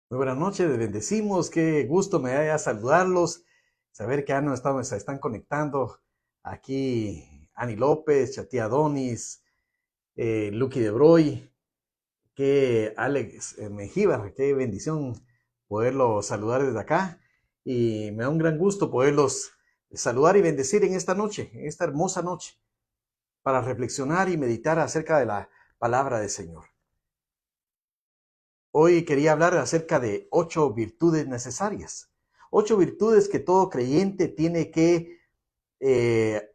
Muy buenas noches, les bendecimos, qué gusto me da saludarlos, saber que se están conectando aquí Ani López, Chatía Donis, Lucky de Broy, que Alex Mengíbar, qué bendición poderlos saludar desde acá y me da un gran gusto poderlos saludar y bendecir en esta noche, en esta hermosa noche, para reflexionar y meditar acerca de la palabra del Señor. Hoy quería hablar acerca de 8 virtudes necesarias. 8 virtudes que todo creyente tiene que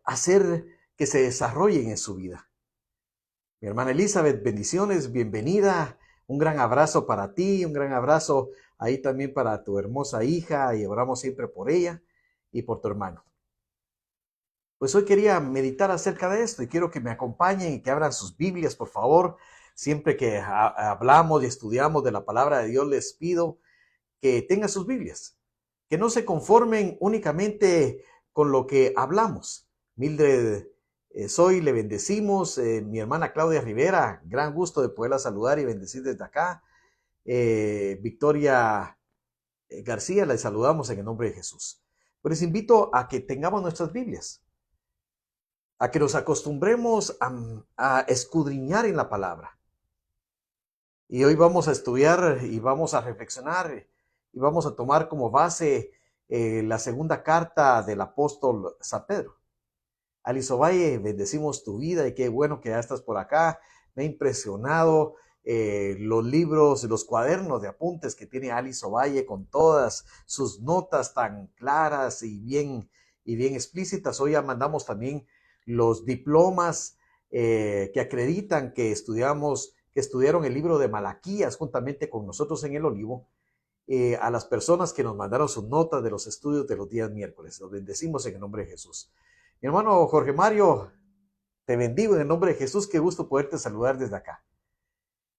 hacer que se desarrollen en su vida. Mi hermana Elizabeth, bendiciones, bienvenida. Un gran abrazo para ti, un gran abrazo ahí también para tu hermosa hija y oramos siempre por ella y por tu hermano. Pues hoy quería meditar acerca de esto y quiero que me acompañen y que abran sus Biblias, por favor. Siempre que hablamos y estudiamos de la palabra de Dios, les pido que tengan sus Biblias, que no se conformen únicamente con lo que hablamos. Mildred Soy, le bendecimos. Mi hermana Claudia Rivera, gran gusto de poderla saludar y bendecir desde acá. Victoria García, le saludamos en el nombre de Jesús. Pues les invito a que tengamos nuestras Biblias, a que nos acostumbremos a escudriñar en la palabra. Y hoy vamos a estudiar y vamos a reflexionar y vamos a tomar como base la segunda carta del apóstol San Pedro. Alice Ovalle, bendecimos tu vida y qué bueno que ya estás por acá. Me ha impresionado los libros, los cuadernos de apuntes que tiene Alice Ovalle con todas sus notas tan claras y bien explícitas. Hoy ya mandamos también los diplomas que acreditan que estudiaron el libro de Malaquías juntamente con nosotros en el Olivo, a las personas que nos mandaron sus notas de los estudios de los días miércoles. Los bendecimos en el nombre de Jesús. Mi hermano Jorge Mario, te bendigo en el nombre de Jesús. Qué gusto poderte saludar desde acá.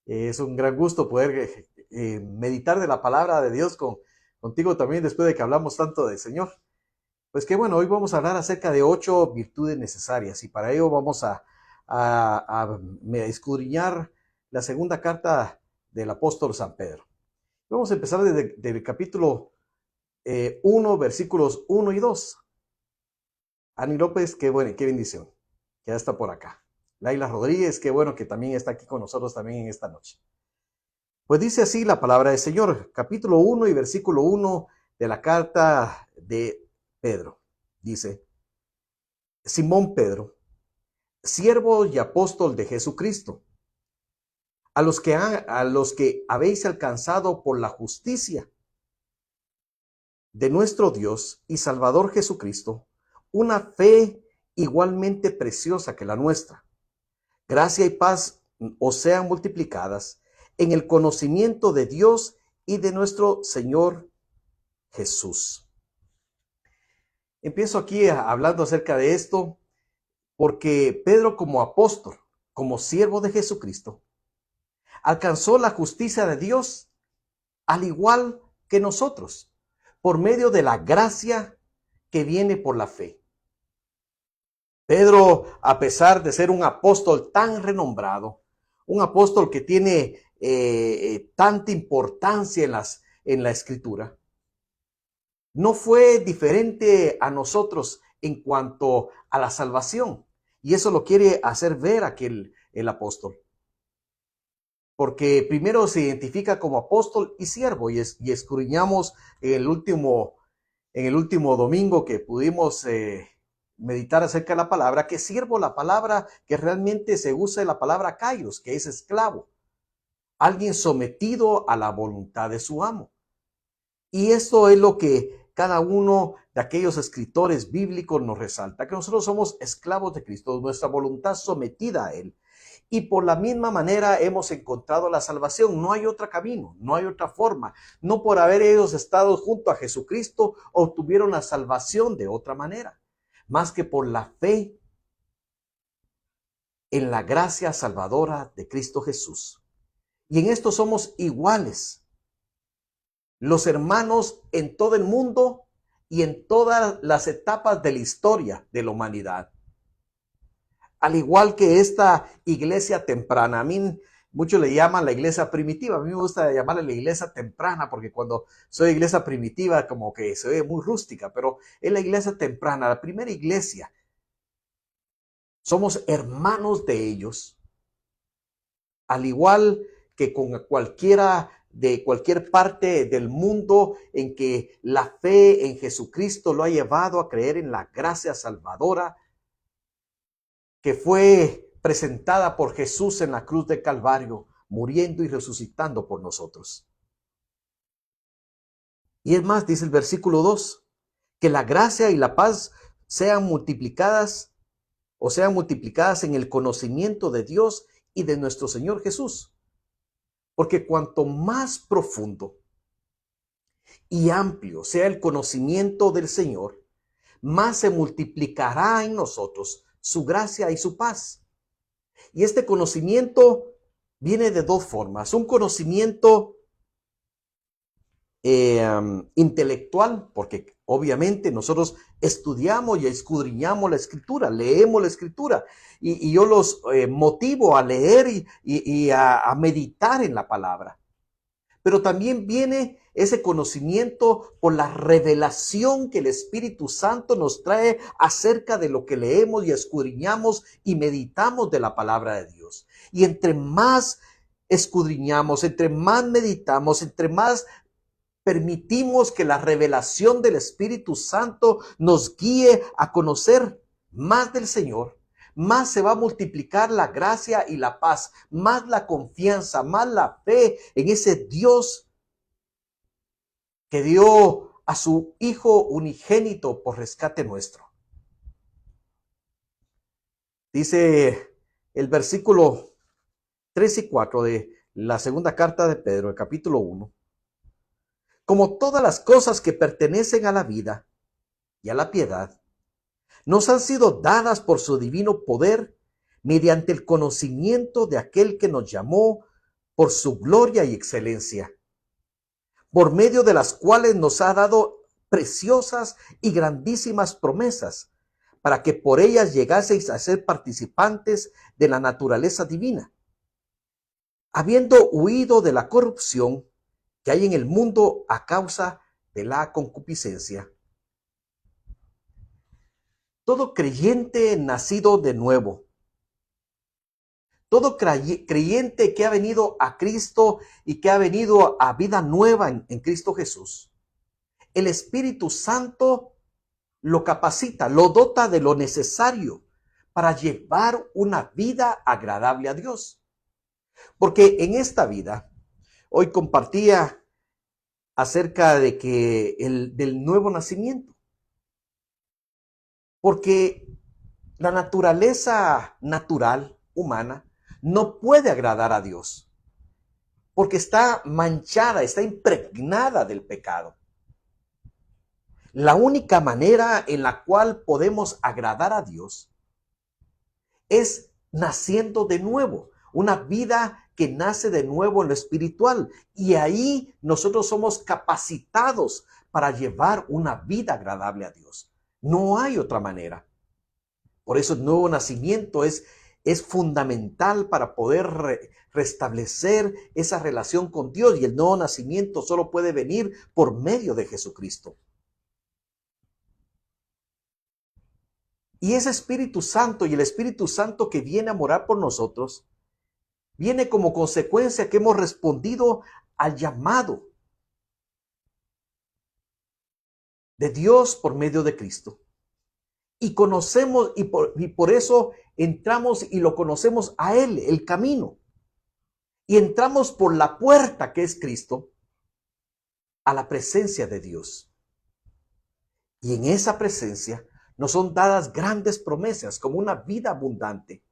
Es un gran gusto poder meditar de la palabra de Dios contigo también después de que hablamos tanto del Señor. Pues qué bueno, hoy vamos a hablar acerca de 8 virtudes necesarias y para ello vamos a escudriñar la segunda carta del apóstol San Pedro. Vamos a empezar desde el capítulo 1, versículos 1 y 2. Ani López, qué bueno, qué bendición, que ya está por acá. Laila Rodríguez, qué bueno que también está aquí con nosotros también en esta noche. Pues dice así la palabra del Señor, capítulo 1 y versículo 1 de la carta de Pedro. Dice: Simón Pedro, siervo y apóstol de Jesucristo, a los que habéis alcanzado por la justicia de nuestro Dios y Salvador Jesucristo, una fe igualmente preciosa que la nuestra. Gracia y paz os sean multiplicadas en el conocimiento de Dios y de nuestro Señor Jesús. Empiezo aquí hablando acerca de esto porque Pedro, como apóstol, como siervo de Jesucristo, alcanzó la justicia de Dios al igual que nosotros, por medio de la gracia que viene por la fe. Pedro, a pesar de ser un apóstol tan renombrado, un apóstol que tiene tanta importancia en la escritura, no fue diferente a nosotros en cuanto a la salvación. Y eso lo quiere hacer ver aquí el apóstol. Porque primero se identifica como apóstol y siervo, y escudriñamos en el último domingo que pudimos meditar acerca de la palabra, que siervo, la palabra que realmente se usa, la palabra kairos, que es esclavo, alguien sometido a la voluntad de su amo. Y esto es lo que cada uno de aquellos escritores bíblicos nos resalta, que nosotros somos esclavos de Cristo, nuestra voluntad sometida a Él. Y por la misma manera hemos encontrado la salvación. No hay otro camino, no hay otra forma. No por haber ellos estado junto a Jesucristo obtuvieron la salvación de otra manera, más que por la fe en la gracia salvadora de Cristo Jesús. Y en esto somos iguales, los hermanos en todo el mundo y en todas las etapas de la historia de la humanidad. Al igual que esta iglesia temprana, a mí Muchos le llaman la iglesia primitiva. A mí me gusta llamarla la iglesia temprana porque cuando soy iglesia primitiva como que se ve muy rústica, pero es la iglesia temprana, la primera iglesia. Somos hermanos de ellos, al igual que con cualquiera de cualquier parte del mundo en que la fe en Jesucristo lo ha llevado a creer en la gracia salvadora que fue presentada por Jesús en la cruz de Calvario, muriendo y resucitando por nosotros. Y es más, dice el versículo 2, que la gracia y la paz sean multiplicadas en el conocimiento de Dios y de nuestro Señor Jesús. Porque cuanto más profundo y amplio sea el conocimiento del Señor, más se multiplicará en nosotros su gracia y su paz. Y este conocimiento viene de dos formas. Un conocimiento intelectual, porque obviamente nosotros estudiamos y escudriñamos la Escritura, leemos la Escritura, y yo los motivo a leer y a meditar en la palabra. Pero también viene ese conocimiento por la revelación que el Espíritu Santo nos trae acerca de lo que leemos y escudriñamos y meditamos de la palabra de Dios. Y entre más escudriñamos, entre más meditamos, entre más permitimos que la revelación del Espíritu Santo nos guíe a conocer más del Señor, más se va a multiplicar la gracia y la paz, más la confianza, más la fe en ese Dios que dio a su Hijo unigénito por rescate nuestro. Dice el versículo 3 y 4 de la segunda carta de Pedro, el capítulo 1. Como todas las cosas que pertenecen a la vida y a la piedad, nos han sido dadas por su divino poder mediante el conocimiento de aquel que nos llamó por su gloria y excelencia, por medio de las cuales nos ha dado preciosas y grandísimas promesas, para que por ellas llegaseis a ser participantes de la naturaleza divina, habiendo huido de la corrupción que hay en el mundo a causa de la concupiscencia. Todo creyente nacido de nuevo, todo creyente que ha venido a Cristo y que ha venido a vida nueva en Cristo Jesús, el Espíritu Santo lo capacita, lo dota de lo necesario para llevar una vida agradable a Dios. Porque en esta vida, hoy compartía acerca de del nuevo nacimiento. Porque la naturaleza natural, humana, no puede agradar a Dios. Porque está manchada, está impregnada del pecado. La única manera en la cual podemos agradar a Dios es naciendo de nuevo. Una vida que nace de nuevo en lo espiritual. Y ahí nosotros somos capacitados para llevar una vida agradable a Dios. No hay otra manera. Por eso el nuevo nacimiento es fundamental para poder restablecer esa relación con Dios. Y el nuevo nacimiento solo puede venir por medio de Jesucristo. Y ese Espíritu Santo y el Espíritu Santo que viene a morar por nosotros, viene como consecuencia que hemos respondido al llamado de Dios por medio de Cristo. Y conocemos, y por eso entramos y lo conocemos a Él, el camino. Y entramos por la puerta que es Cristo a la presencia de Dios. Y en esa presencia nos son dadas grandes promesas como una vida abundante,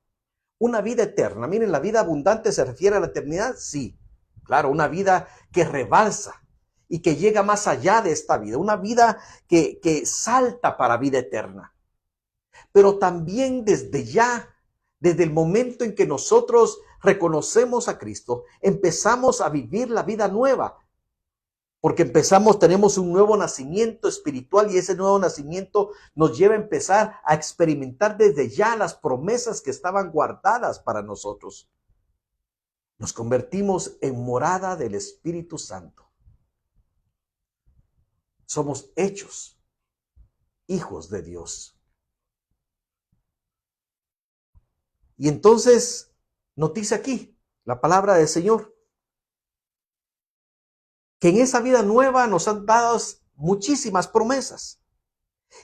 una vida eterna. Miren, ¿la vida abundante se refiere a la eternidad? Sí, claro, una vida que rebalsa y que llega más allá de esta vida, una vida que salta para vida eterna. Pero también desde ya, desde el momento en que nosotros reconocemos a Cristo, empezamos a vivir la vida nueva. Porque tenemos un nuevo nacimiento espiritual y ese nuevo nacimiento nos lleva a empezar a experimentar desde ya las promesas que estaban guardadas para nosotros. Nos convertimos en morada del Espíritu Santo. Somos hechos hijos de Dios. Y entonces nos dice aquí la palabra del Señor, que en esa vida nueva nos han dado muchísimas promesas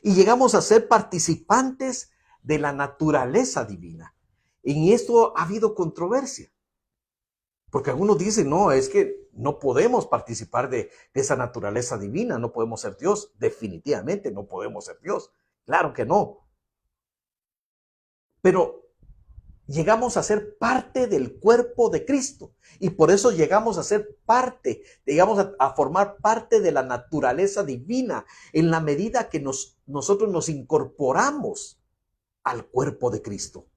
y llegamos a ser participantes de la naturaleza divina. En esto ha habido controversia, porque algunos dicen, no, es que no podemos participar de esa naturaleza divina, no podemos ser Dios. Definitivamente no podemos ser Dios, claro que no. Pero llegamos a ser parte del cuerpo de Cristo y por eso llegamos a ser parte, llegamos a formar parte de la naturaleza divina en la medida que nosotros nos incorporamos al cuerpo de Cristo.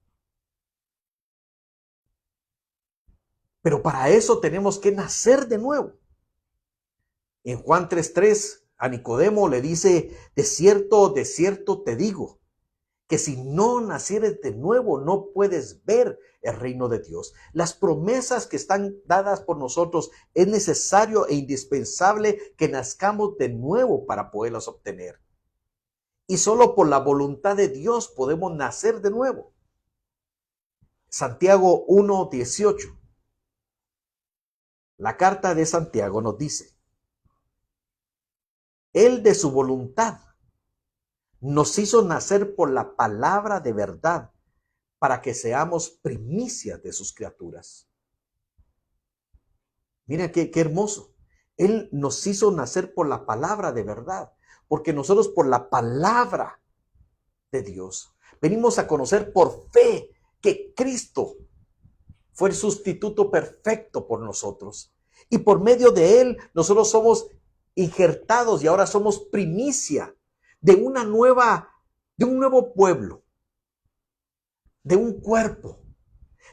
Pero para eso tenemos que nacer de nuevo. En Juan 3:3 a Nicodemo le dice, de cierto te digo, que si no nacieres de nuevo no puedes ver el reino de Dios. Las promesas que están dadas por nosotros es necesario e indispensable que nazcamos de nuevo para poderlas obtener. Y solo por la voluntad de Dios podemos nacer de nuevo. Santiago 1:18. La carta de Santiago nos dice, Él de su voluntad nos hizo nacer por la palabra de verdad para que seamos primicias de sus criaturas. Mira qué hermoso. Él nos hizo nacer por la palabra de verdad, porque nosotros por la palabra de Dios venimos a conocer por fe que Cristo fue el sustituto perfecto por nosotros. Y por medio de Él nosotros somos injertados y ahora somos primicia de un nuevo pueblo, de un cuerpo,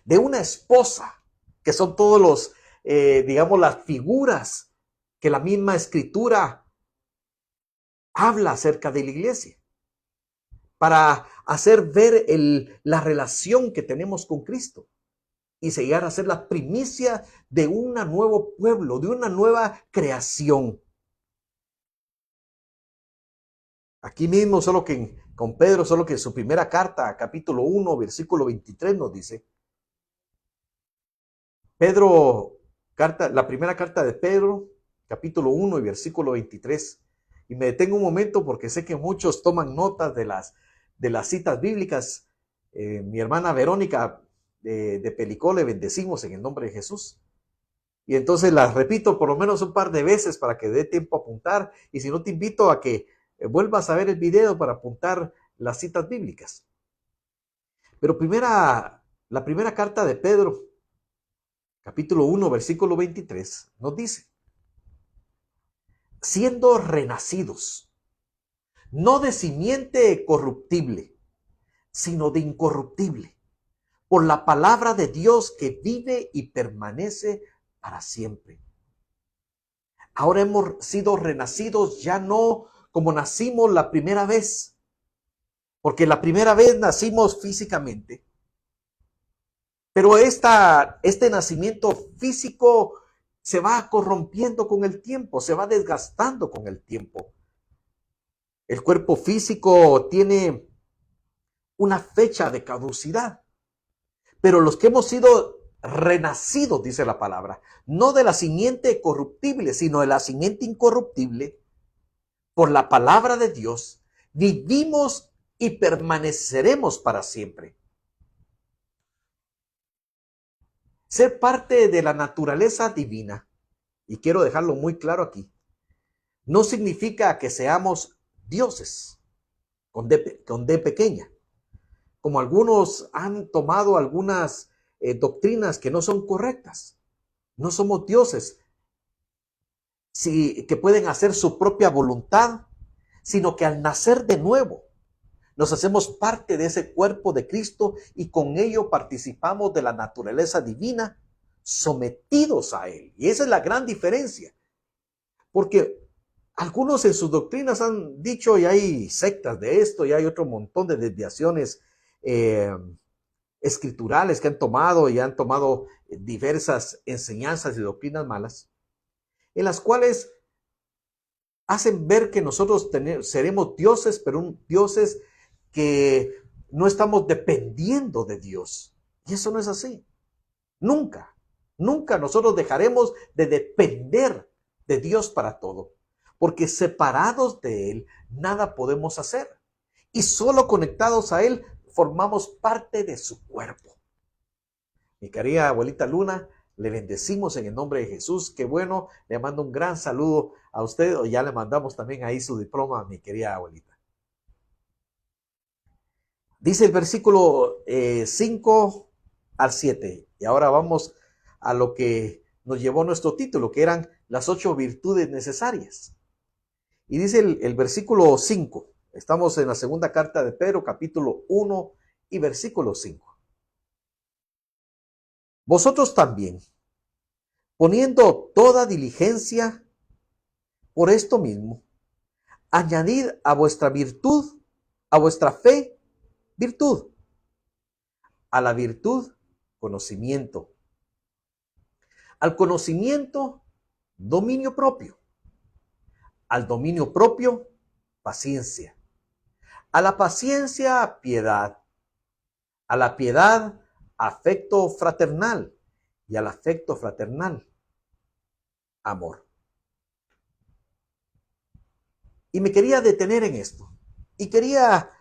de una esposa, que son todos los, las figuras que la misma Escritura habla acerca de la iglesia, para hacer ver la relación que tenemos con Cristo y llegar a ser la primicia de un nuevo pueblo, de una nueva creación. Aquí mismo, con Pedro, solo que en su primera carta, capítulo 1, versículo 23, nos dice, la primera carta de Pedro, capítulo 1 y versículo 23. Y me detengo un momento porque sé que muchos toman notas de las citas bíblicas. Mi hermana Verónica de Pelicó le bendecimos en el nombre de Jesús. Y entonces las repito por lo menos un par de veces para que dé tiempo a apuntar. Y si no, te invito a que vuelvas a ver el video para apuntar las citas bíblicas. Pero la primera carta de Pedro, capítulo 1, versículo 23, nos dice, siendo renacidos, no de simiente corruptible, sino de incorruptible, por la palabra de Dios que vive y permanece para siempre. Ahora hemos sido renacidos ya no como nacimos la primera vez, porque la primera vez nacimos físicamente, pero este nacimiento físico se va corrompiendo con el tiempo, se va desgastando con el tiempo. El cuerpo físico tiene una fecha de caducidad, pero los que hemos sido renacidos, dice la palabra, no de la simiente corruptible, sino de la simiente incorruptible, por la palabra de Dios, vivimos y permaneceremos para siempre. Ser parte de la naturaleza divina, y quiero dejarlo muy claro aquí, no significa que seamos dioses con D pequeña, como algunos han tomado algunas doctrinas que no son correctas. No somos dioses que pueden hacer su propia voluntad, sino que al nacer de nuevo nos hacemos parte de ese cuerpo de Cristo y con ello participamos de la naturaleza divina, sometidos a Él. Y esa es la gran diferencia, porque algunos en sus doctrinas han dicho, y hay sectas de esto, y hay otro montón de desviaciones escriturales que han tomado diversas enseñanzas y doctrinas malas, en las cuales hacen ver que nosotros seremos dioses, pero dioses que no estamos dependiendo de Dios. Y eso no es así. Nunca, nunca nosotros dejaremos de depender de Dios para todo, porque separados de Él, nada podemos hacer. Y solo conectados a Él, formamos parte de su cuerpo. Mi querida abuelita Luna, le bendecimos en el nombre de Jesús. Qué bueno, le mando un gran saludo a usted. Ya le mandamos también ahí su diploma, mi querida abuelita. Dice el versículo 5 al 7. Y ahora vamos a lo que nos llevó nuestro título, que eran las 8 virtudes necesarias. Y dice el versículo 5. Estamos en la segunda carta de Pedro, capítulo 1 y versículo 5. Vosotros también, poniendo toda diligencia por esto mismo, añadid a vuestra virtud, a vuestra fe, virtud, a la virtud, conocimiento, al conocimiento, dominio propio, al dominio propio, paciencia, a la paciencia, piedad, a la piedad, afecto fraternal, y al afecto fraternal, amor. Y me quería detener en esto, y quería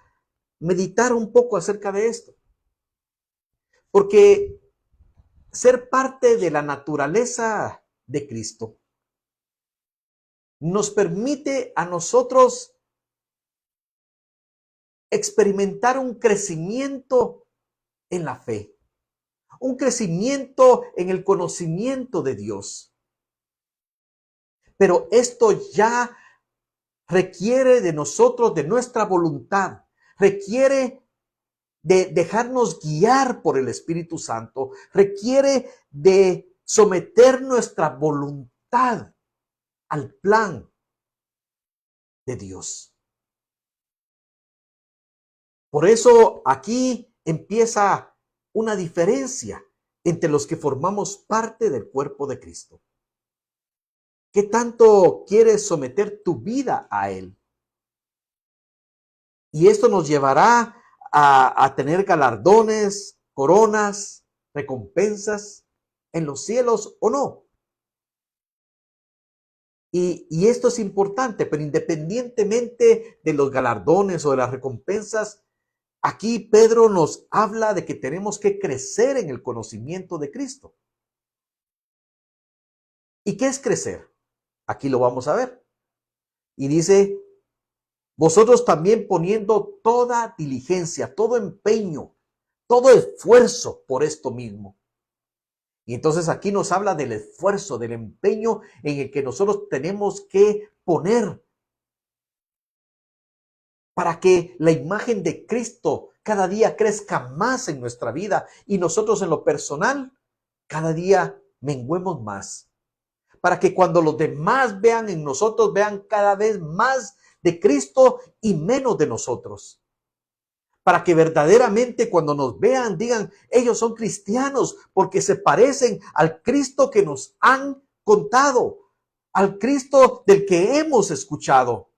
meditar un poco acerca de esto, porque ser parte de la naturaleza de Cristo nos permite a nosotros experimentar un crecimiento en la fe, un crecimiento en el conocimiento de Dios. Pero esto ya requiere de nosotros, de nuestra voluntad, requiere de dejarnos guiar por el Espíritu Santo, requiere de someter nuestra voluntad al plan de Dios. Por eso aquí empieza una diferencia entre los que formamos parte del cuerpo de Cristo. ¿Qué tanto quieres someter tu vida a Él? Y esto nos llevará a tener galardones, coronas, recompensas en los cielos o no. Y esto es importante, pero independientemente de los galardones o de las recompensas, aquí Pedro nos habla de que tenemos que crecer en el conocimiento de Cristo. ¿Y qué es crecer? Aquí lo vamos a ver. Y dice, vosotros también poniendo toda diligencia, todo empeño, todo esfuerzo por esto mismo. Y entonces aquí nos habla del esfuerzo, del empeño en el que nosotros tenemos que poner para que la imagen de Cristo cada día crezca más en nuestra vida y nosotros en lo personal cada día menguemos más. Para que cuando los demás vean en nosotros, vean cada vez más de Cristo y menos de nosotros. Para que verdaderamente cuando nos vean digan, ellos son cristianos porque se parecen al Cristo que nos han contado, al Cristo del que hemos escuchado.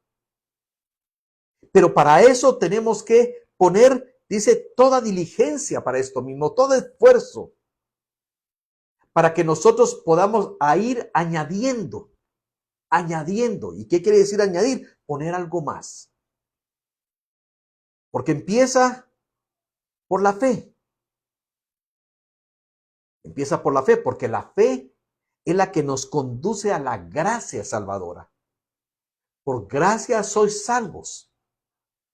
Pero para eso tenemos que poner, dice, toda diligencia para esto mismo, todo esfuerzo, para que nosotros podamos ir añadiendo. ¿Y qué quiere decir añadir? Poner algo más. Porque empieza por la fe. Empieza por la fe, porque la fe es la que nos conduce a la gracia salvadora. Por gracia sois salvos,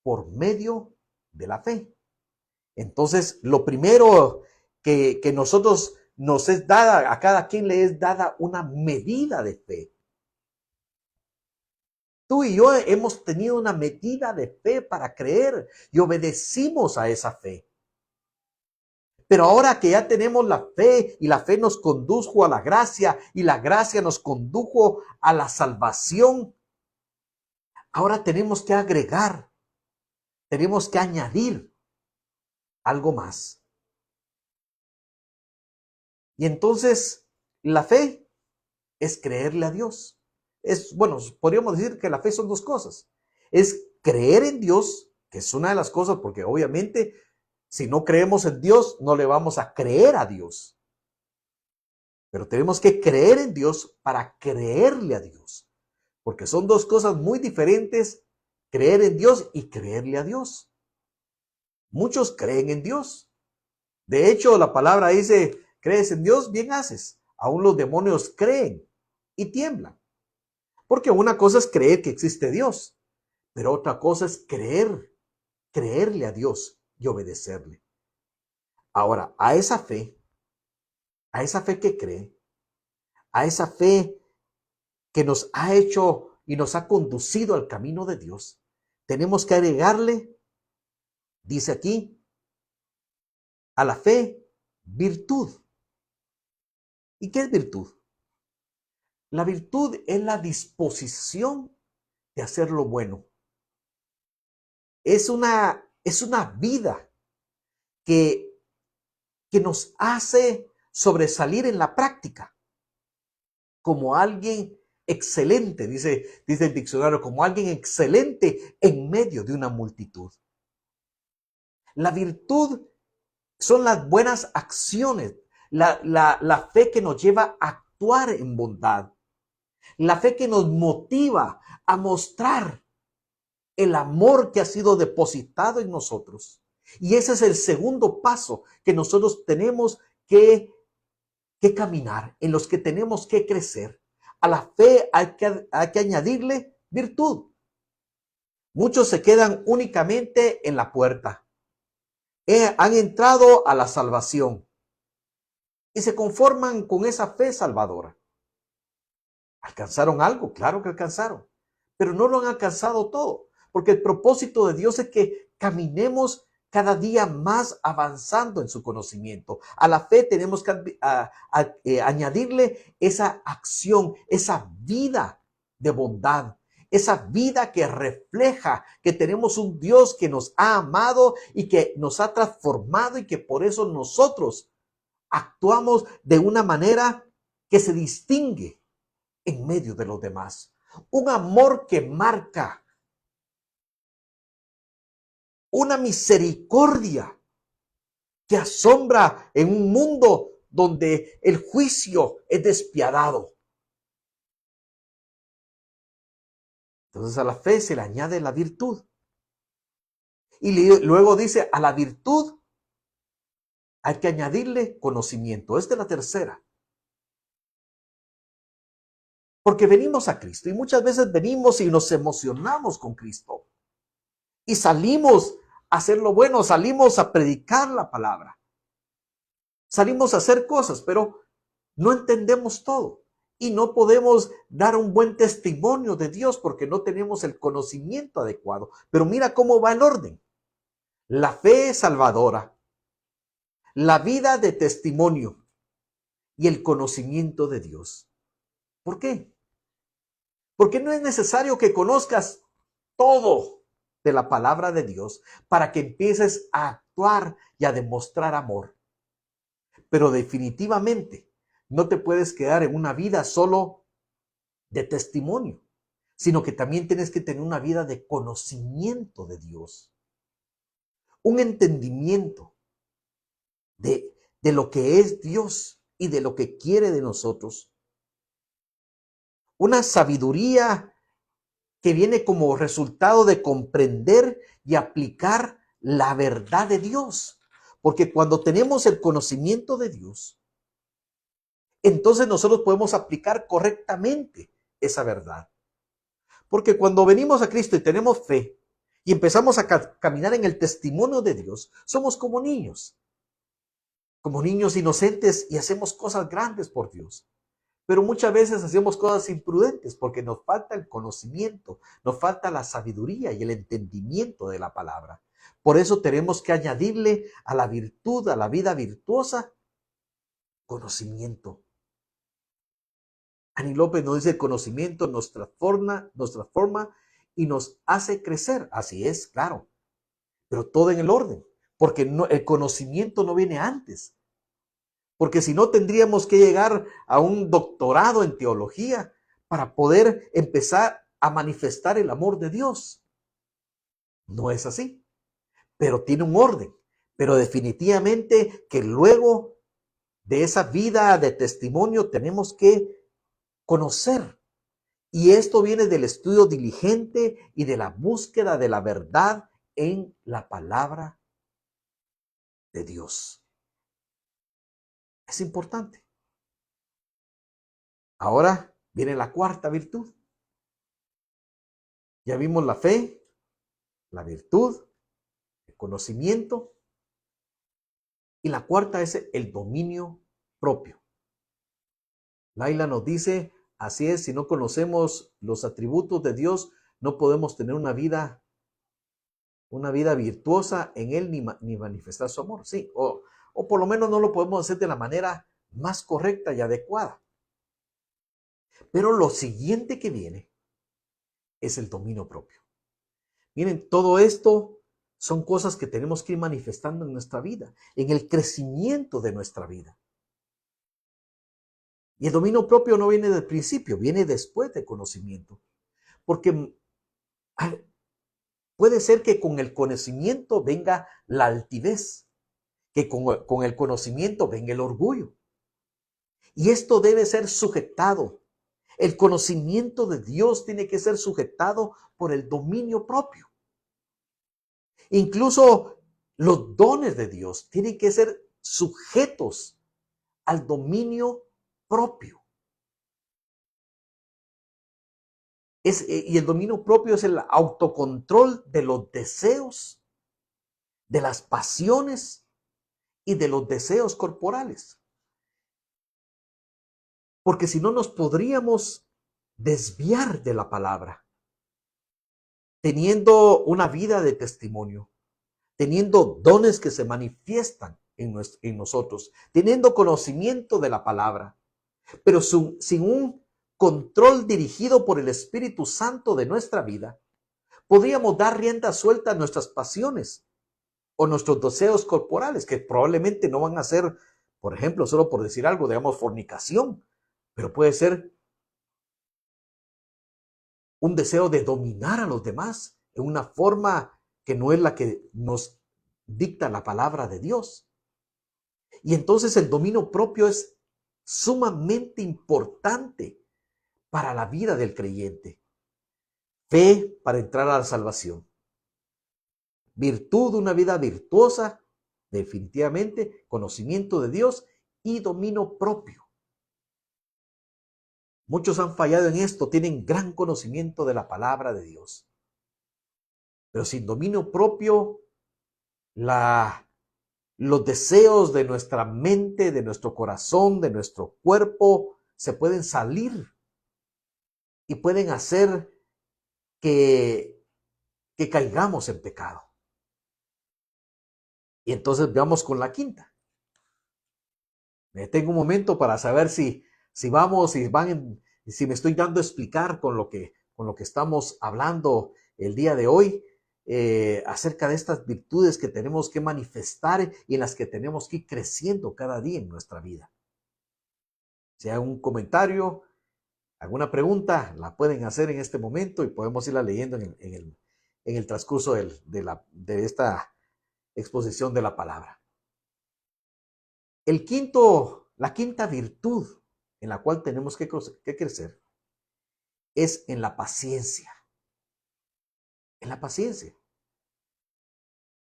por medio de la fe. Entonces, lo primero que nosotros nos es dada, a cada quien le es dada una medida de fe. Tú y yo hemos tenido una medida de fe para creer y obedecimos a esa fe. Pero ahora que ya tenemos la fe y la fe nos condujo a la gracia y la gracia nos condujo a la salvación, ahora tenemos que agregar, tenemos que añadir algo más. Y entonces la fe es creerle a Dios. Bueno, podríamos decir que la fe son dos cosas. Es creer en Dios, que es una de las cosas, porque obviamente si no creemos en Dios, no le vamos a creer a Dios. Pero tenemos que creer en Dios para creerle a Dios. Porque son dos cosas muy diferentes, creer en Dios y creerle a Dios. Muchos creen en Dios. De hecho, la palabra dice, crees en Dios, bien haces. Aún los demonios creen y tiemblan. Porque una cosa es creer que existe Dios, pero otra cosa es creerle a Dios y obedecerle. Ahora, a esa fe que cree, a esa fe que nos ha hecho y nos ha conducido al camino de Dios, tenemos que agregarle, dice aquí, a la fe, virtud. ¿Y qué es virtud? La virtud es la disposición de hacer lo bueno. Es una vida que nos hace sobresalir en la práctica como alguien excelente, dice el diccionario, como alguien excelente en medio de una multitud. La virtud son las buenas acciones, la fe que nos lleva a actuar en bondad, la fe que nos motiva a mostrar el amor que ha sido depositado en nosotros. Y ese es el segundo paso que nosotros tenemos que caminar, en los que tenemos que crecer. A la fe hay que añadirle virtud. Muchos se quedan únicamente en la puerta. Han entrado a la salvación y se conforman con esa fe salvadora. ¿Alcanzaron algo? Claro que alcanzaron, pero no lo han alcanzado todo, porque el propósito de Dios es que caminemos cada día más avanzando en su conocimiento. A la fe tenemos que añadirle esa acción, esa vida de bondad, esa vida que refleja que tenemos un Dios que nos ha amado y que nos ha transformado y que por eso nosotros actuamos de una manera que se distingue en medio de los demás. Un amor que marca, una misericordia que asombra en un mundo donde el juicio es despiadado. Entonces a la fe se le añade la virtud. Y luego dice, a la virtud hay que añadirle conocimiento. Esta es la tercera. Porque venimos a Cristo y muchas veces venimos y nos emocionamos con Cristo. Y salimos a hacer lo bueno, salimos a predicar la palabra. Salimos a hacer cosas, pero no entendemos todo. Y no podemos dar un buen testimonio de Dios porque no tenemos el conocimiento adecuado. Pero mira cómo va el orden. La fe salvadora, la vida de testimonio y el conocimiento de Dios. ¿Por qué? Porque no es necesario que conozcas todo de la palabra de Dios para que empieces a actuar y a demostrar amor. Pero definitivamente no te puedes quedar en una vida solo de testimonio, sino que también tienes que tener una vida de conocimiento de Dios, un entendimiento de lo que es Dios y de lo que quiere de nosotros, una sabiduría que viene como resultado de comprender y aplicar la verdad de Dios. Porque cuando tenemos el conocimiento de Dios, entonces nosotros podemos aplicar correctamente esa verdad. Porque cuando venimos a Cristo y tenemos fe y empezamos a caminar en el testimonio de Dios, somos como niños inocentes y hacemos cosas grandes por Dios. Pero muchas veces hacemos cosas imprudentes porque nos falta el conocimiento, nos falta la sabiduría y el entendimiento de la palabra. Por eso tenemos que añadirle a la virtud, a la vida virtuosa, conocimiento. Ani López nos dice, el conocimiento nos transforma y nos hace crecer. Así es, claro, pero todo en el orden, porque el conocimiento no viene antes. porque si no tendríamos que llegar a un doctorado en teología para poder empezar a manifestar el amor de Dios. No es así, pero tiene un orden. Pero definitivamente que luego de esa vida de testimonio tenemos que conocer. Y esto viene del estudio diligente y de la búsqueda de la verdad en la palabra de Dios. Es importante. Ahora viene la cuarta virtud. Ya vimos la fe, la virtud, el conocimiento. Y la cuarta es el dominio propio. Laila nos dice, así es, si no conocemos los atributos de Dios, no podemos tener una vida virtuosa en Él ni manifestar su amor. Sí, o por lo menos no lo podemos hacer de la manera más correcta y adecuada. Pero lo siguiente que viene es el dominio propio. Miren, todo esto son cosas que tenemos que ir manifestando en nuestra vida, en el crecimiento de nuestra vida. Y el dominio propio no viene del principio, viene después del conocimiento. Porque puede ser que con el conocimiento venga la altivez, que con el conocimiento venga el orgullo. Y esto debe ser sujetado. El conocimiento de Dios tiene que ser sujetado por el dominio propio. Incluso los dones de Dios tienen que ser sujetos al dominio propio. Y el dominio propio es el autocontrol de los deseos, de las pasiones y de los deseos corporales. Porque si no nos podríamos desviar de la palabra, teniendo una vida de testimonio, teniendo dones que se manifiestan en nosotros, teniendo conocimiento de la palabra, pero sin un control dirigido por el Espíritu Santo de nuestra vida, podríamos dar rienda suelta a nuestras pasiones o nuestros deseos corporales, que probablemente no van a ser, por ejemplo, solo por decir algo, digamos, fornicación, pero puede ser un deseo de dominar a los demás en una forma que no es la que nos dicta la palabra de Dios. Y entonces el dominio propio es sumamente importante para la vida del creyente. Fe para entrar a la salvación. Virtud, una vida virtuosa, definitivamente, conocimiento de Dios y dominio propio. Muchos han fallado en esto, tienen gran conocimiento de la palabra de Dios. Pero sin dominio propio, los deseos de nuestra mente, de nuestro corazón, de nuestro cuerpo, se pueden salir y pueden hacer que caigamos en pecado. Y entonces veamos con la quinta. Me detengo un momento para saber si me estoy dando a explicar con lo que estamos hablando el día de hoy, acerca de estas virtudes que tenemos que manifestar y en las que tenemos que ir creciendo cada día en nuestra vida. Si hay un comentario, alguna pregunta, la pueden hacer en este momento y podemos irla leyendo en el transcurso de esta exposición de la palabra. La quinta virtud en la cual tenemos que crecer es en la paciencia. En la paciencia.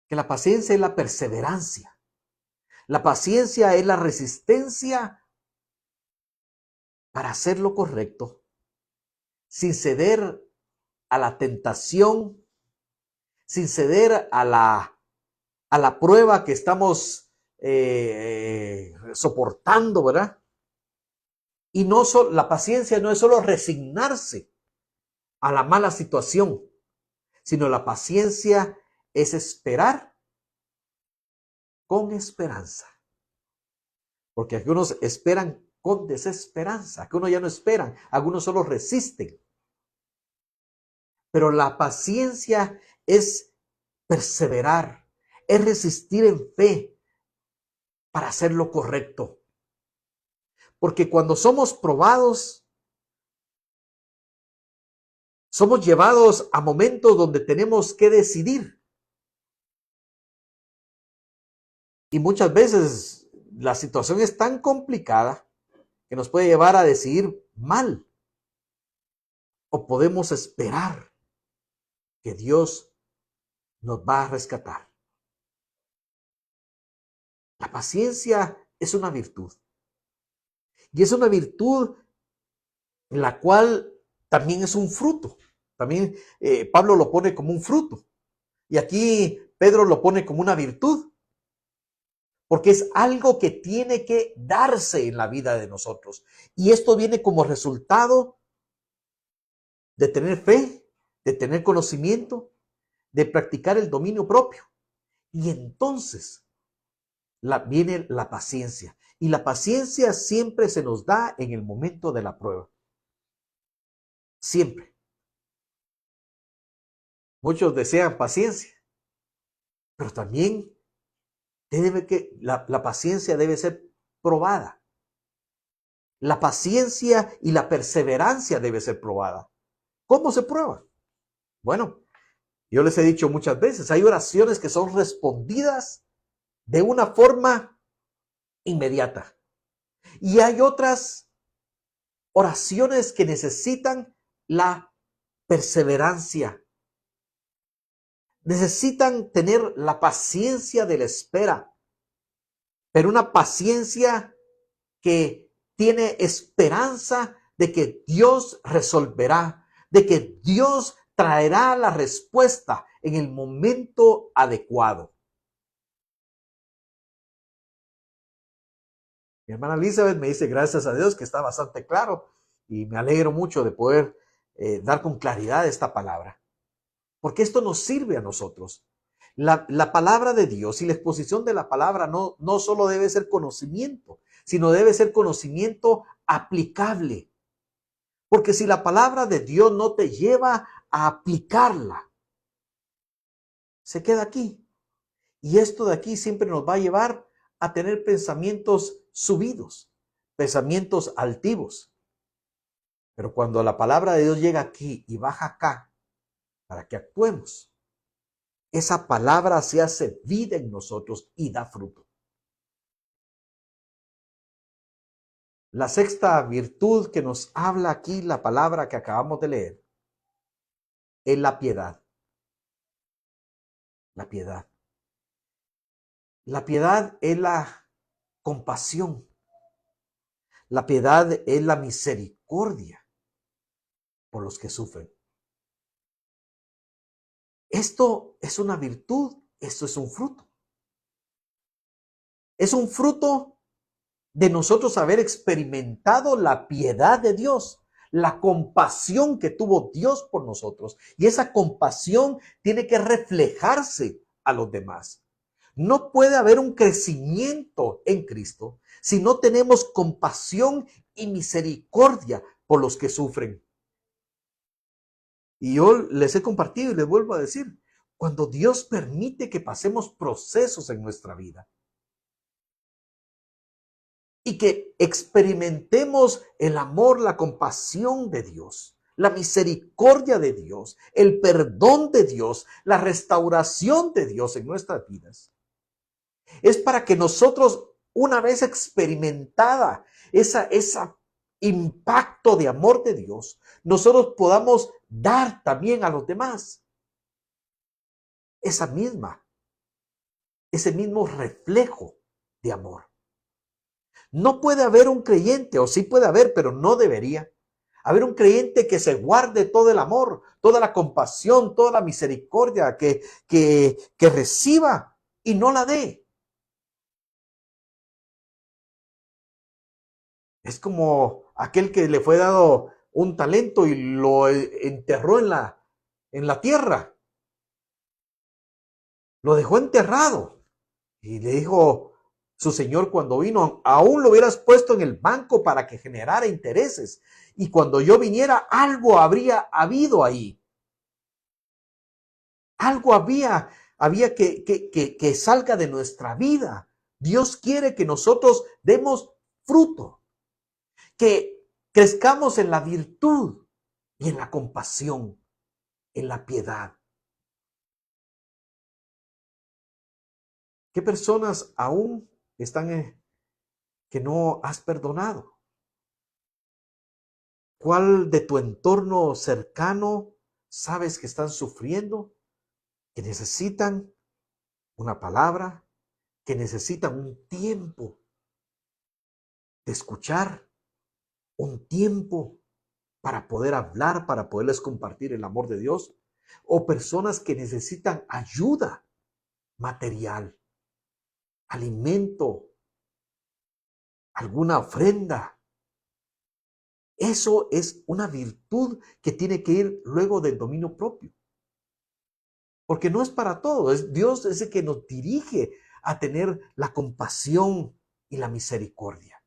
Que la paciencia es la perseverancia. La paciencia es la resistencia para hacer lo correcto, sin ceder a la tentación, sin ceder a la prueba que estamos soportando, ¿verdad? Y la paciencia no es solo resignarse a la mala situación, sino la paciencia es esperar con esperanza. Porque algunos esperan con desesperanza, algunos ya no esperan, algunos solo resisten. Pero la paciencia es perseverar, es resistir en fe para hacer lo correcto. Porque cuando somos probados, somos llevados a momentos donde tenemos que decidir. Y muchas veces la situación es tan complicada que nos puede llevar a decidir mal. O podemos esperar que Dios nos va a rescatar. La paciencia es una virtud. Y es una virtud la cual también es un fruto. También Pablo lo pone como un fruto. Y aquí Pedro lo pone como una virtud. Porque es algo que tiene que darse en la vida de nosotros. Y esto viene como resultado de tener fe, de tener conocimiento, de practicar el dominio propio. Y entonces viene la paciencia. Y la paciencia siempre se nos da en el momento de la prueba. Siempre. Muchos desean paciencia, pero también la paciencia debe ser probada. La paciencia y la perseverancia debe ser probada. ¿Cómo se prueba? Bueno, yo les he dicho muchas veces, hay oraciones que son respondidas de una forma inmediata. Y hay otras oraciones que necesitan la perseverancia. Necesitan tener la paciencia de la espera, pero una paciencia que tiene esperanza de que Dios resolverá, de que Dios traerá la respuesta en el momento adecuado. Mi hermana Elizabeth me dice, gracias a Dios, que está bastante claro, y me alegro mucho de poder dar con claridad esta palabra, porque esto nos sirve a nosotros. La palabra de Dios y la exposición de la palabra no solo debe ser conocimiento, sino debe ser conocimiento aplicable. Porque si la palabra de Dios no te lleva a aplicarla, se queda aquí. Y esto de aquí siempre nos va a llevar a tener pensamientos subidos, pensamientos altivos. Pero cuando la palabra de Dios llega aquí y baja acá, para que actuemos, esa palabra se hace vida en nosotros y da fruto. La sexta virtud que nos habla aquí la palabra que acabamos de leer es la piedad. La piedad. La piedad es la compasión. La piedad es la misericordia por los que sufren. Esto es una virtud, esto es un fruto. Es un fruto de nosotros haber experimentado la piedad de Dios, la compasión que tuvo Dios por nosotros. Y esa compasión tiene que reflejarse a los demás. No puede haber un crecimiento en Cristo si no tenemos compasión y misericordia por los que sufren. Y yo les he compartido y les vuelvo a decir, cuando Dios permite que pasemos procesos en nuestra vida y que experimentemos el amor, la compasión de Dios, la misericordia de Dios, el perdón de Dios, la restauración de Dios en nuestras vidas, es para que nosotros, una vez experimentada ese impacto de amor de Dios, nosotros podamos dar también a los demás ese mismo reflejo de amor. No puede haber un creyente, o sí puede haber, pero no debería haber un creyente que se guarde todo el amor, toda la compasión, toda la misericordia que reciba y no la dé. Es como aquel que le fue dado un talento y lo enterró en la tierra. Lo dejó enterrado. Y le dijo su señor cuando vino, aún lo hubieras puesto en el banco para que generara intereses. Y cuando yo viniera, algo habría habido ahí. Algo había que salga de nuestra vida. Dios quiere que nosotros demos fruto. que crezcamos en la virtud y en la compasión, en la piedad. ¿Qué personas aún están que no has perdonado? ¿Cuál de tu entorno cercano sabes que están sufriendo, que necesitan una palabra, que necesitan un tiempo de escuchar, un tiempo para poder hablar, para poderles compartir el amor de Dios? O personas que necesitan ayuda material, alimento, alguna ofrenda. Eso es una virtud que tiene que ir luego del dominio propio. Porque no es para todo. Dios es el que nos dirige a tener la compasión y la misericordia.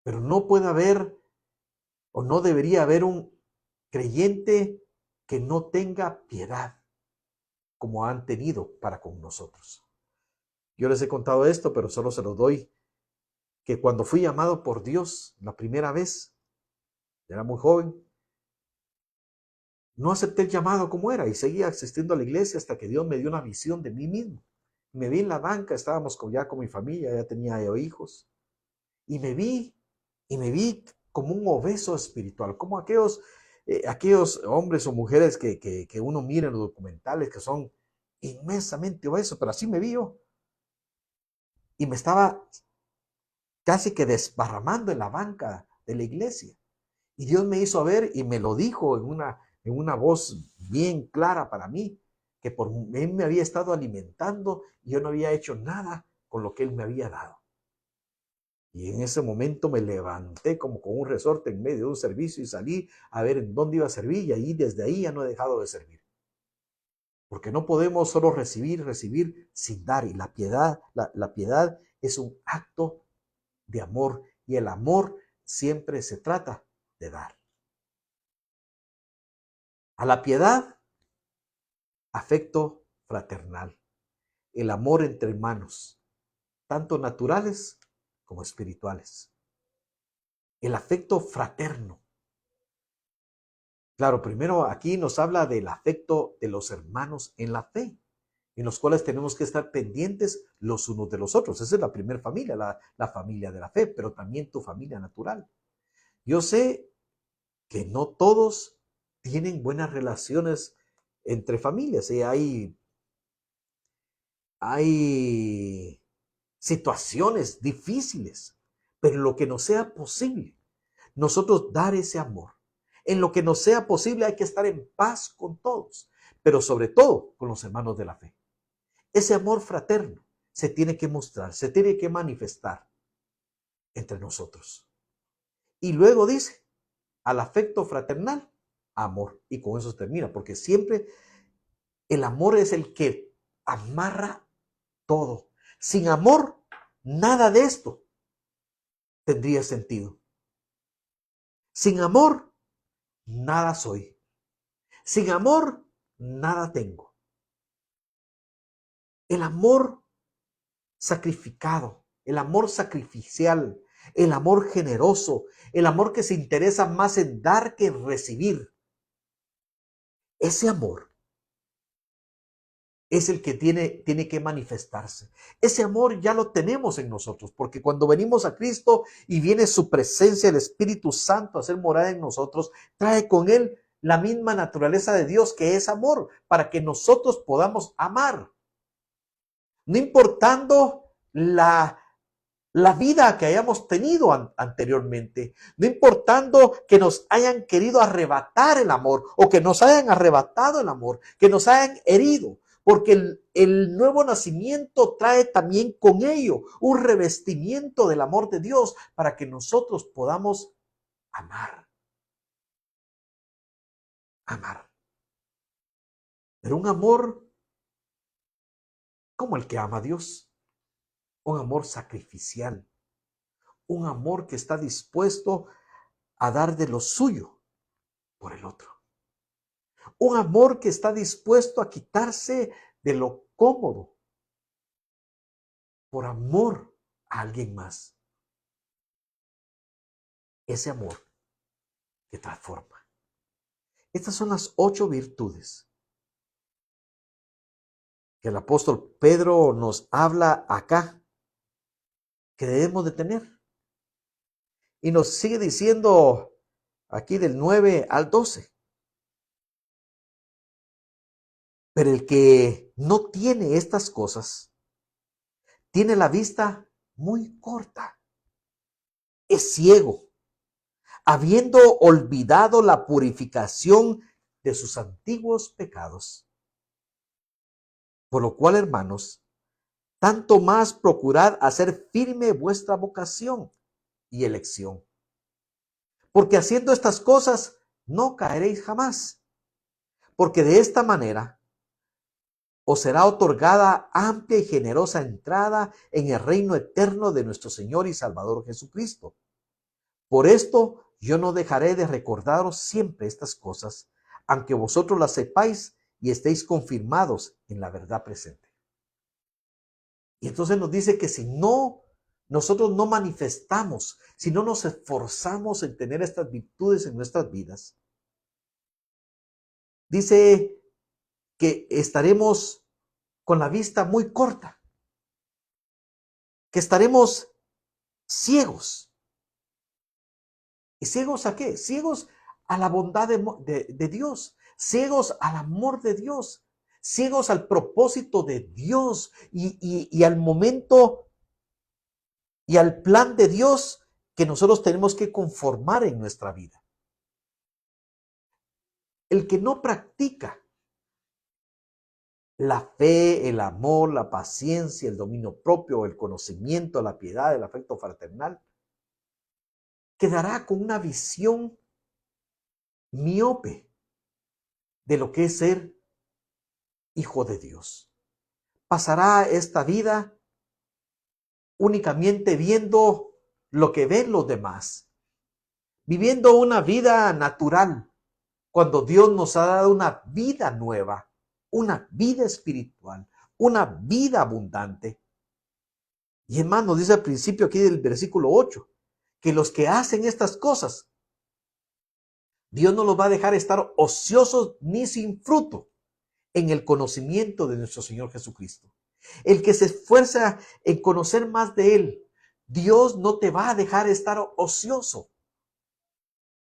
Pero no puede haber o no debería haber un creyente que no tenga piedad como han tenido para con nosotros. Yo les he contado esto, pero solo se lo doy, que cuando fui llamado por Dios la primera vez, era muy joven, no acepté el llamado como era y seguía asistiendo a la iglesia hasta que Dios me dio una visión de mí mismo. Me vi en la banca, estábamos ya con mi familia, ya tenía yo hijos, y me vi como un obeso espiritual, como aquellos hombres o mujeres que uno mira en los documentales que son inmensamente obesos, pero así me vi yo. Y me estaba casi que desparramando en la banca de la iglesia. Y Dios me hizo ver y me lo dijo en una voz bien clara para mí, que por Él me había estado alimentando y yo no había hecho nada con lo que Él me había dado. Y en ese momento me levanté como con un resorte en medio de un servicio y salí a ver en dónde iba a servir, y ahí desde ahí ya no he dejado de servir. Porque no podemos solo recibir sin dar. Y la piedad es un acto de amor, y el amor siempre se trata de dar. A la piedad, afecto fraternal, el amor entre hermanos, tanto naturales como espirituales. El afecto fraterno. Claro, primero aquí nos habla del afecto de los hermanos en la fe, en los cuales tenemos que estar pendientes los unos de los otros. Esa es la primera familia, la familia de la fe, pero también tu familia natural. Yo sé que no todos tienen buenas relaciones entre familias, y hay situaciones difíciles, pero en lo que nos sea posible, nosotros dar ese amor. En lo que nos sea posible hay que estar en paz con todos, pero sobre todo con los hermanos de la fe. Ese amor fraterno se tiene que mostrar, se tiene que manifestar entre nosotros. Y luego dice, al afecto fraternal, amor. Y con eso termina, porque siempre el amor es el que amarra todo. Sin amor, nada de esto tendría sentido. Sin amor, nada soy. Sin amor, nada tengo. El amor sacrificado, el amor sacrificial, el amor generoso, el amor que se interesa más en dar que en recibir. Ese amor es el que tiene que manifestarse. Ese amor ya lo tenemos en nosotros, porque cuando venimos a Cristo y viene su presencia, el Espíritu Santo a hacer morada en nosotros, trae con él la misma naturaleza de Dios, que es amor, para que nosotros podamos amar. No importando la vida que hayamos tenido anteriormente, no importando que nos hayan querido arrebatar el amor o que nos hayan arrebatado el amor, que nos hayan herido, porque el nuevo nacimiento trae también con ello un revestimiento del amor de Dios para que nosotros podamos amar. Amar. Pero un amor como el que ama a Dios, un amor sacrificial, un amor que está dispuesto a dar de lo suyo por el otro. Un amor que está dispuesto a quitarse de lo cómodo por amor a alguien más. ese amor que transforma. Estas son las 8 virtudes que el apóstol Pedro nos habla acá, que debemos de tener. Y nos sigue diciendo aquí del 9 al 12. Pero el que no tiene estas cosas, tiene la vista muy corta, es ciego, habiendo olvidado la purificación de sus antiguos pecados. Por lo cual, hermanos, tanto más procurad hacer firme vuestra vocación y elección. Porque haciendo estas cosas no caeréis jamás. Porque de esta manera os será otorgada amplia y generosa entrada en el reino eterno de nuestro Señor y Salvador Jesucristo. Por esto yo no dejaré de recordaros siempre estas cosas, aunque vosotros las sepáis y estéis confirmados en la verdad presente. Y entonces nos dice que si nosotros no manifestamos, si no nos esforzamos en tener estas virtudes en nuestras vidas, dice que estaremos con la vista muy corta, que estaremos ciegos. ¿Y ciegos a qué? Ciegos a la bondad de Dios, ciegos al amor de Dios, ciegos al propósito de Dios y al momento y al plan de Dios que nosotros tenemos que conformar en nuestra vida. El que no practica la fe, el amor, la paciencia, el dominio propio, el conocimiento, la piedad, el afecto fraternal, quedará con una visión miope de lo que es ser hijo de Dios. Pasará esta vida únicamente viendo lo que ven los demás, viviendo una vida natural, cuando Dios nos ha dado una vida nueva, una vida espiritual, una vida abundante. Y hermano, dice al principio aquí del versículo 8, que los que hacen estas cosas, Dios no los va a dejar estar ociosos ni sin fruto en el conocimiento de nuestro Señor Jesucristo. El que se esfuerza en conocer más de Él, Dios no te va a dejar estar ocioso.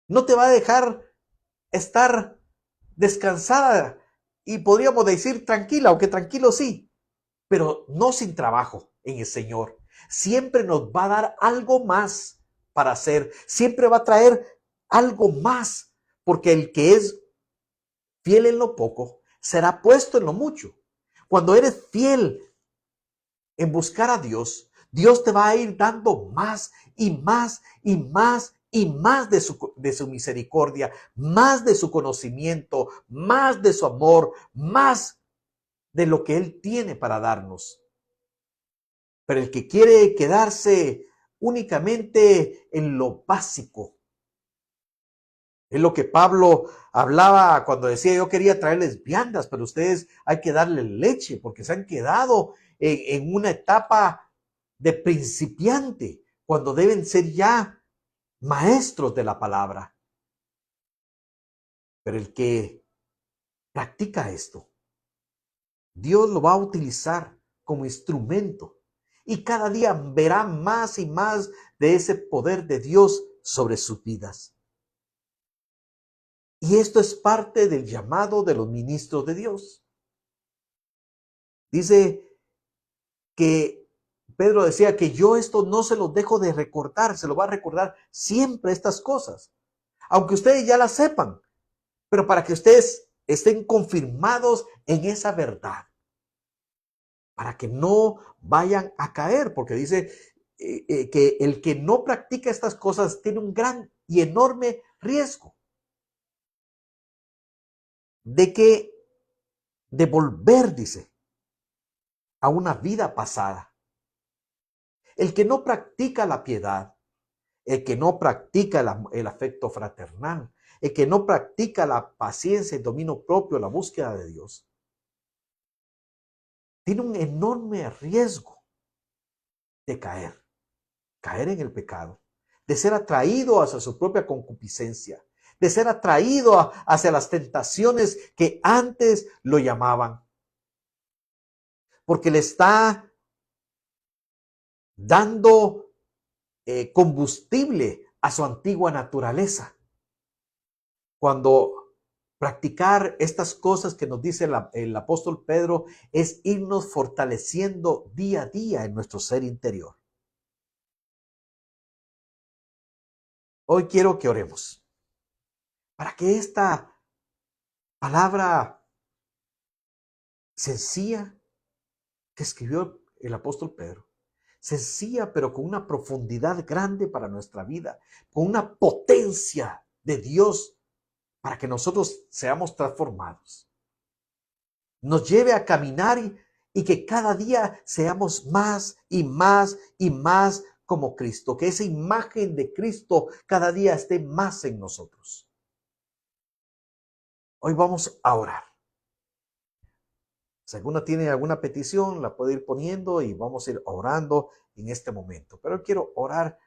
No te va a dejar estar descansada y podríamos decir tranquila, aunque tranquilo sí, pero no sin trabajo en el Señor. Siempre nos va a dar algo más para hacer, siempre va a traer algo más, porque el que es fiel en lo poco será puesto en lo mucho. Cuando eres fiel en buscar a Dios, Dios te va a ir dando más y más y más y más de su misericordia, más de su conocimiento, más de su amor, más de lo que Él tiene para darnos. Pero el que quiere quedarse únicamente en lo básico, es lo que Pablo hablaba cuando decía: yo quería traerles viandas, pero ustedes hay que darles leche, porque se han quedado en una etapa de principiante, cuando deben ser ya maestros de la palabra. Pero el que practica esto, Dios lo va a utilizar como instrumento y cada día verá más y más de ese poder de Dios sobre sus vidas. Y esto es parte del llamado de los ministros de Dios. Dice que Pedro decía que yo esto no se lo dejo de recordar, se lo va a recordar siempre estas cosas, aunque ustedes ya las sepan, pero para que ustedes estén confirmados en esa verdad, para que no vayan a caer, porque dice que el que no practica estas cosas tiene un gran y enorme riesgo de volver, dice, a una vida pasada. El que no practica la piedad, el que no practica el afecto fraternal, el que no practica la paciencia, el dominio propio, la búsqueda de Dios, tiene un enorme riesgo de caer en el pecado, de ser atraído hacia su propia concupiscencia, de ser atraído hacia las tentaciones que antes lo llamaban. Porque le está dando combustible a su antigua naturaleza. Cuando practicar estas cosas que nos dice el apóstol Pedro es irnos fortaleciendo día a día en nuestro ser interior. Hoy quiero que oremos para que esta palabra sencilla que escribió el apóstol Pedro, sencilla pero con una profundidad grande para nuestra vida, con una potencia de Dios para que nosotros seamos transformados, nos lleve a caminar y que cada día seamos más y más y más como Cristo, que esa imagen de Cristo cada día esté más en nosotros. Hoy vamos a orar. Si alguna tiene alguna petición, la puede ir poniendo y vamos a ir orando en este momento. Pero quiero orar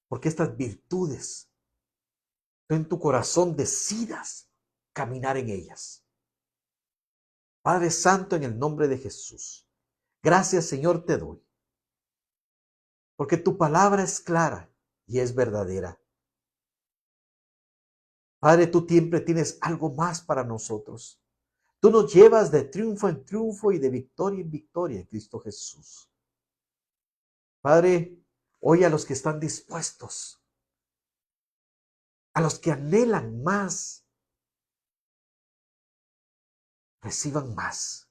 porque estas virtudes, tú en tu corazón decidas caminar en ellas. Padre Santo, en el nombre de Jesús, gracias Señor te doy, porque tu palabra es clara y es verdadera. Padre, tú siempre tienes algo más para nosotros. Tú nos llevas de triunfo en triunfo y de victoria en victoria en Cristo Jesús. Padre, hoy a los que están dispuestos, a los que anhelan más, reciban más.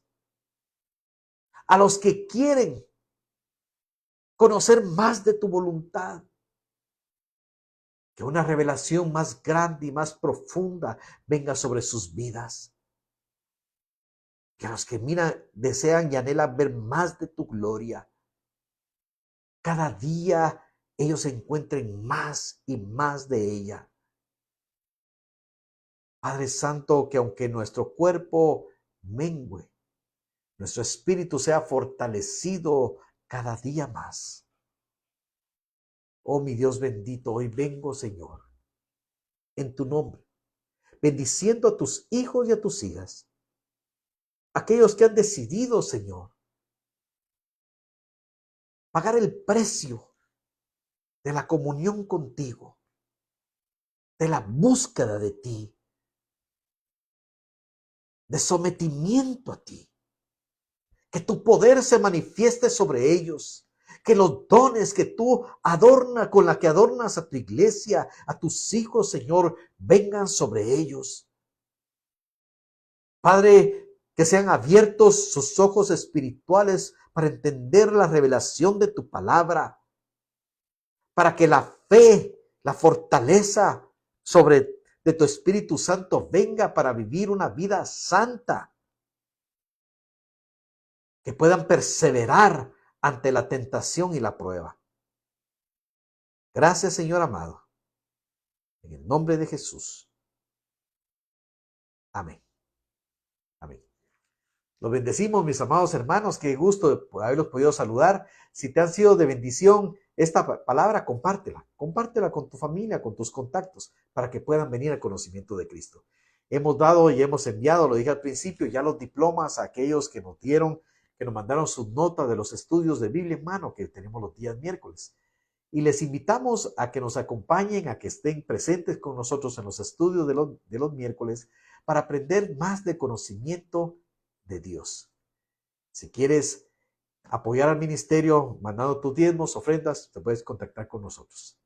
A los que quieren conocer más de tu voluntad, que una revelación más grande y más profunda venga sobre sus vidas. Que a los que miran, desean y anhelan ver más de tu gloria, cada día ellos encuentren más y más de ella. Padre Santo, que aunque nuestro cuerpo mengüe, nuestro espíritu sea fortalecido cada día más. Oh mi Dios bendito, hoy vengo, Señor, en tu nombre, bendiciendo a tus hijos y a tus hijas, aquellos que han decidido, Señor, pagar el precio de la comunión contigo, de la búsqueda de ti, de sometimiento a ti. Que tu poder se manifieste sobre ellos, que los dones que tú adornas, con la que adornas a tu iglesia, a tus hijos, Señor, vengan sobre ellos. Padre, que sean abiertos sus ojos espirituales para entender la revelación de tu palabra, para que la fe, la fortaleza de tu Espíritu Santo venga para vivir una vida santa, que puedan perseverar ante la tentación y la prueba. Gracias, Señor amado. En el nombre de Jesús. Amén. Amén. Los bendecimos, mis amados hermanos. Qué gusto haberlos podido saludar. Si te han sido de bendición esta palabra, compártela. Compártela con tu familia, con tus contactos, para que puedan venir al conocimiento de Cristo. Hemos dado y hemos enviado, lo dije al principio, ya los diplomas a aquellos que nos dieron, que nos mandaron sus notas de los estudios de Biblia en mano que tenemos los días miércoles. Y les invitamos a que nos acompañen, a que estén presentes con nosotros en los estudios de los miércoles para aprender más de conocimiento de Dios. Si quieres apoyar al ministerio mandando tus diezmos, ofrendas, te puedes contactar con nosotros.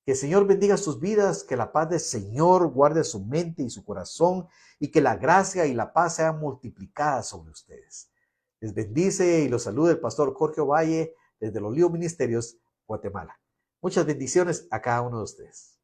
Que el Señor bendiga sus vidas, que la paz del Señor guarde su mente y su corazón y que la gracia y la paz sean multiplicadas sobre ustedes. Les bendice y los saluda el pastor Jorge Ovalle desde los Líos Ministerios, Guatemala. Muchas bendiciones a cada uno de ustedes.